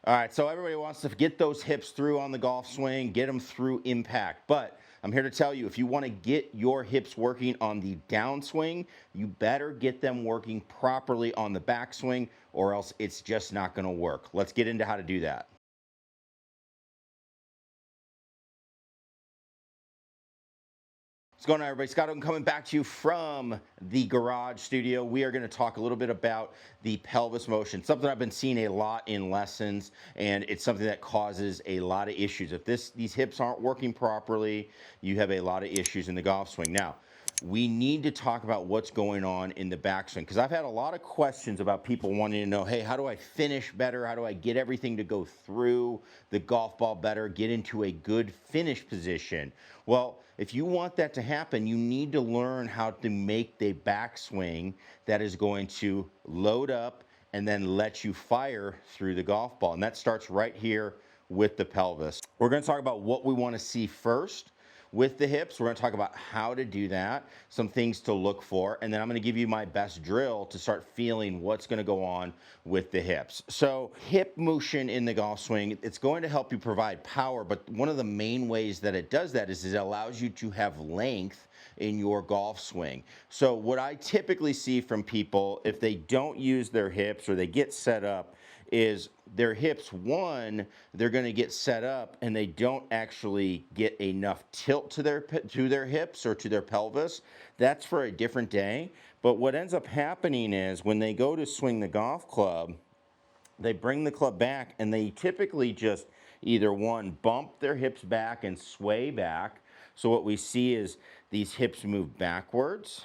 All right, so everybody wants to get those hips through on the golf swing, get them through impact. But I'm here to tell you, if you want to get your hips working on the downswing, you better get them working properly on the backswing, or else it's just not going to work. Let's get into how to do that. What's going on, everybody? Scott Hogan coming back to you from the garage studio. We are going to talk a little bit about the pelvis motion, something I've been seeing a lot in lessons, and it's something that causes a lot of issues. If these hips aren't working properly, you have a lot of issues in the golf swing. Now, we need to talk about what's going on in the backswing, because I've had a lot of questions about people wanting to know, hey, how do I finish better? How do I get everything to go through the golf ball better, get into a good finish position? Well, if you want that to happen, you need to learn how to make the backswing that is going to load up and then let you fire through the golf ball. And that starts right here with the pelvis. We're going to talk about what we want to see first with the hips. We're going to talk about how to do that, some things to look for, and then I'm going to give you my best drill to start feeling what's going to go on with the hips. So hip motion in the golf swing, it's going to help you provide power, but one of the main ways that it does that is it allows you to have length in your golf swing. So what I typically see from people, if they don't use their hips or they get set up, is their hips, one, they're going to get set up and they don't actually get enough tilt to their hips or to their pelvis. That's for a different day. But what ends up happening is when they go to swing the golf club, they bring the club back and they typically just either one, bump their hips back and sway back. So what we see is these hips move backwards.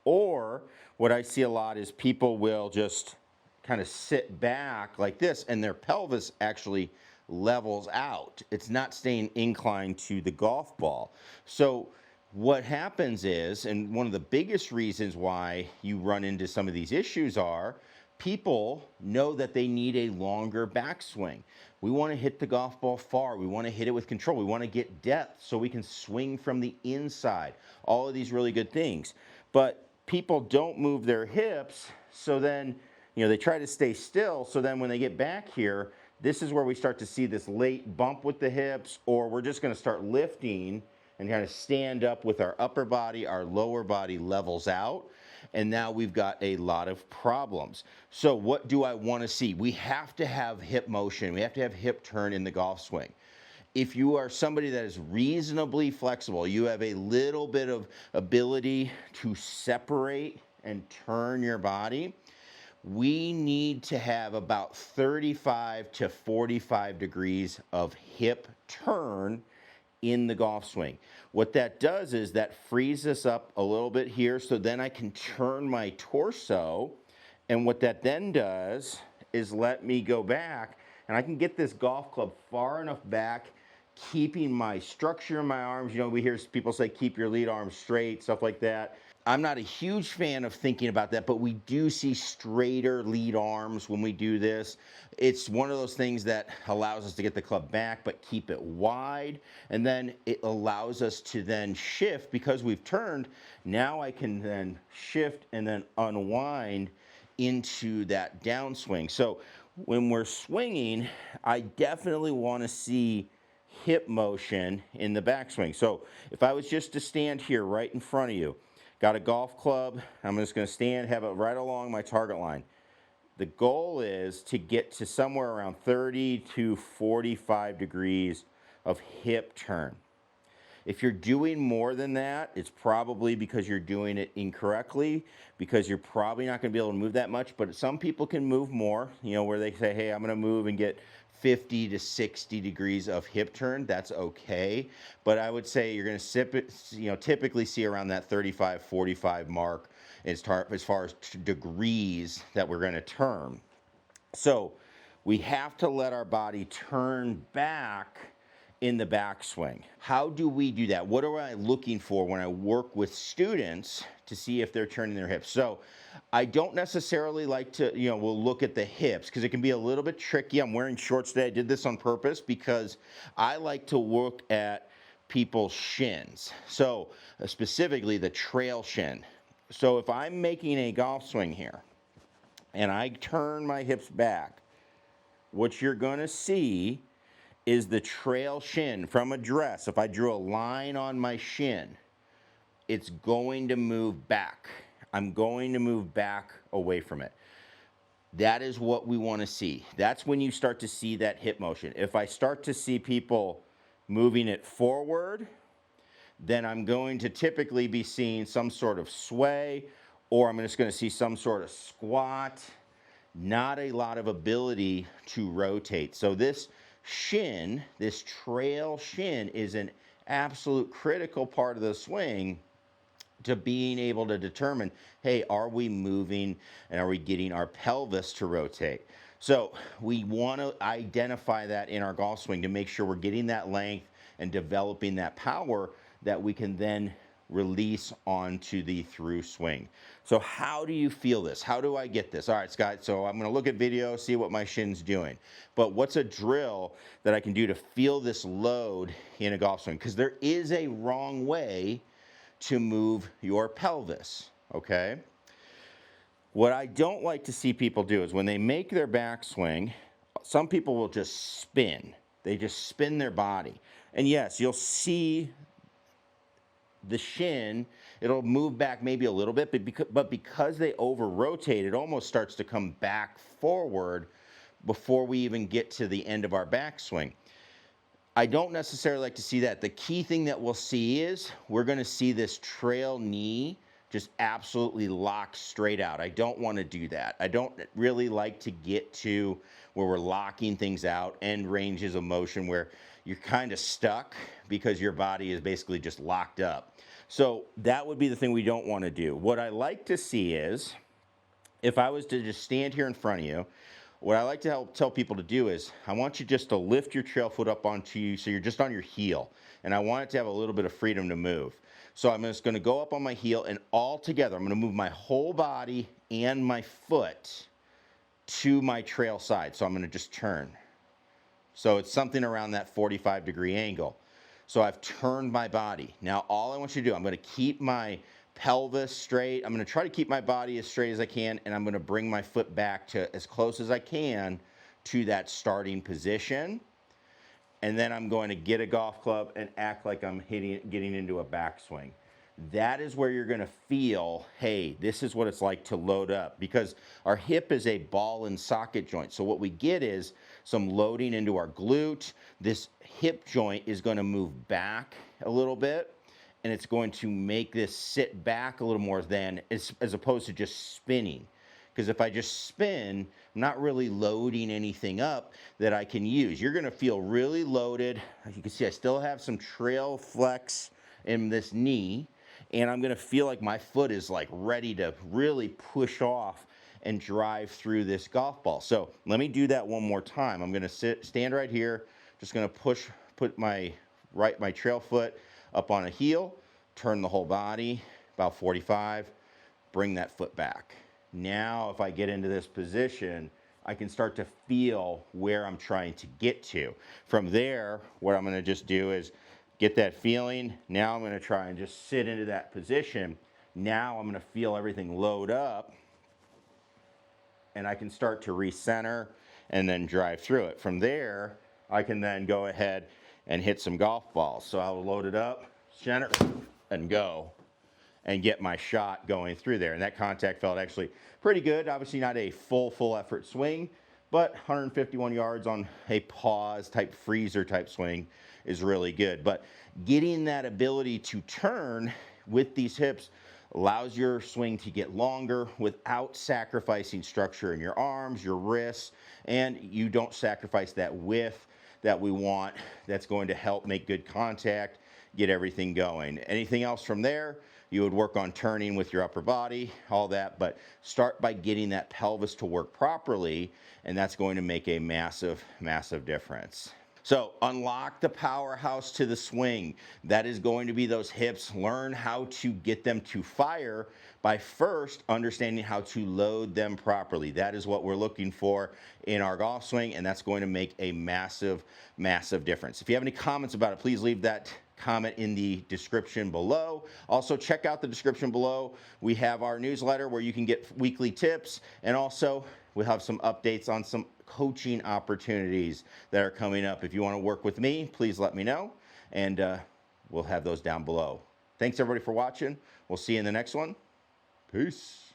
Or what I see a lot is people will just kind of sit back like this and their pelvis actually levels out. It's not staying inclined to the golf ball. So what happens is, and one of the biggest reasons why you run into some of these issues are, people know that they need a longer backswing. We want to hit the golf ball far. We want to hit it with control. We want to get depth so we can swing from the inside. All of these really good things. But people don't move their hips, so then they try to stay still, so then when they get back here, this is where we start to see this late bump with the hips, or we're just going to start lifting and kind of stand up with our upper body, our lower body levels out, and now we've got a lot of problems. So what do I want to see? We have to have hip motion. We have to have hip turn in the golf swing. If you are somebody that is reasonably flexible, you have a little bit of ability to separate and turn your body, we need to have about 35 to 45 degrees of hip turn in the golf swing. What that does is that frees us up a little bit here, so then I can turn my torso, and what that then does is let me go back, and I can get this golf club far enough back, keeping my structure in my arms. We hear people say keep your lead arm straight, stuff like that. I'm not a huge fan of thinking about that, but we do see straighter lead arms when we do this. It's one of those things that allows us to get the club back, but keep it wide. And then it allows us to then shift because we've turned. Now I can then shift and then unwind into that downswing. So when we're swinging, I definitely want to see hip motion in the backswing. So if I was just to stand here right in front of you, got a golf club, I'm just going to stand, have it right along my target line. The goal is to get to somewhere around 30 to 45 degrees of hip turn. If you're doing more than that, it's probably because you're doing it incorrectly, because you're probably not going to be able to move that much. But some people can move more, where they say, hey, I'm going to move and get 50 to 60 degrees of hip turn. That's okay. But I would say you're going to typically see around that 35, 45 mark as far as degrees that we're going to turn. So we have to let our body turn back in the backswing. How do we do that? What am I looking for when I work with students to see if they're turning their hips? So I don't necessarily like to, we'll look at the hips because it can be a little bit tricky. I'm wearing shorts today. I did this on purpose because I like to look at people's shins. So specifically the trail shin. So if I'm making a golf swing here and I turn my hips back, what you're going to see is the trail shin from a dress. If I drew a line on my shin, it's going to move back. I'm going to move back away from it. That is what we want to see. That's when you start to see that hip motion. If I start to see people moving it forward, then I'm going to typically be seeing some sort of sway, or I'm just going to see some sort of squat, not a lot of ability to rotate. So this shin, this trail shin, is an absolute critical part of the swing to being able to determine, hey, are we moving and are we getting our pelvis to rotate? So we want to identify that in our golf swing to make sure we're getting that length and developing that power that we can then release onto the through swing. So how do you feel this? How do I get this? All right, Scott, so I'm going to look at video, see what my shin's doing. But what's a drill that I can do to feel this load in a golf swing? Because there is a wrong way to move your pelvis, okay? What I don't like to see people do is when they make their backswing, some people will just spin. They just spin their body. And yes, you'll see the shin, it'll move back maybe a little bit, but because they over-rotate, it almost starts to come back forward before we even get to the end of our backswing. I don't necessarily like to see that. The key thing that we'll see is we're going to see this trail knee just absolutely lock straight out. I don't want to do that. I don't really like to get to where we're locking things out, end ranges of motion where you're kind of stuck because your body is basically just locked up. So that would be the thing we don't want to do. What I like to see is, if I was to just stand here in front of you, what I like to help tell people to do is, I want you just to lift your trail foot up onto you so you're just on your heel. And I want it to have a little bit of freedom to move. So I'm just going to go up on my heel, and all together, I'm going to move my whole body and my foot to my trail side. So I'm going to just turn. So it's something around that 45-degree angle. So I've turned my body. Now all I want you to do, I'm going to keep my pelvis straight. I'm going to try to keep my body as straight as I can, and I'm going to bring my foot back to as close as I can to that starting position. And then I'm going to get a golf club and act like I'm getting into a backswing. That is where you're going to feel, hey, this is what it's like to load up, because our hip is a ball and socket joint. So what we get is some loading into our glute. This hip joint is going to move back a little bit, and it's going to make this sit back a little more than as opposed to just spinning. Because if I just spin, I'm not really loading anything up that I can use. You're going to feel really loaded. As you can see, I still have some trail flex in this knee, and I'm going to feel like my foot is like ready to really push off and drive through this golf ball. So let me do that one more time. I'm going to stand right here, just going to put my trail foot up on a heel, turn the whole body about 45, bring that foot back. Now, if I get into this position, I can start to feel where I'm trying to get to. From there, what I'm going to just do is get that feeling. Now I'm going to try and just sit into that position. Now I'm going to feel everything load up, and I can start to recenter and then drive through it. From there, I can then go ahead and hit some golf balls. So I'll load it up, center, and go, and get my shot going through there. And that contact felt actually pretty good. Obviously not a full effort swing, but 151 yards on a pause type freezer type swing is really good. But getting that ability to turn with these hips allows your swing to get longer without sacrificing structure in your arms, your wrists, and you don't sacrifice that width that we want. That's going to help make good contact, get everything going. Anything else from there, you would work on turning with your upper body, all that, but start by getting that pelvis to work properly, and that's going to make a massive difference. So unlock the powerhouse to the swing. That is going to be those hips. Learn how to get them to fire by first understanding how to load them properly. That is what we're looking for in our golf swing, and that's going to make a massive difference. If you have any comments about it, please leave that comment in the description below. Also, check out the description below. We have our newsletter where you can get weekly tips, and also we'll have some updates on some coaching opportunities that are coming up. If you want to work with me, please let me know, and we'll have those down below. Thanks everybody for watching. We'll see you in the next one. Peace.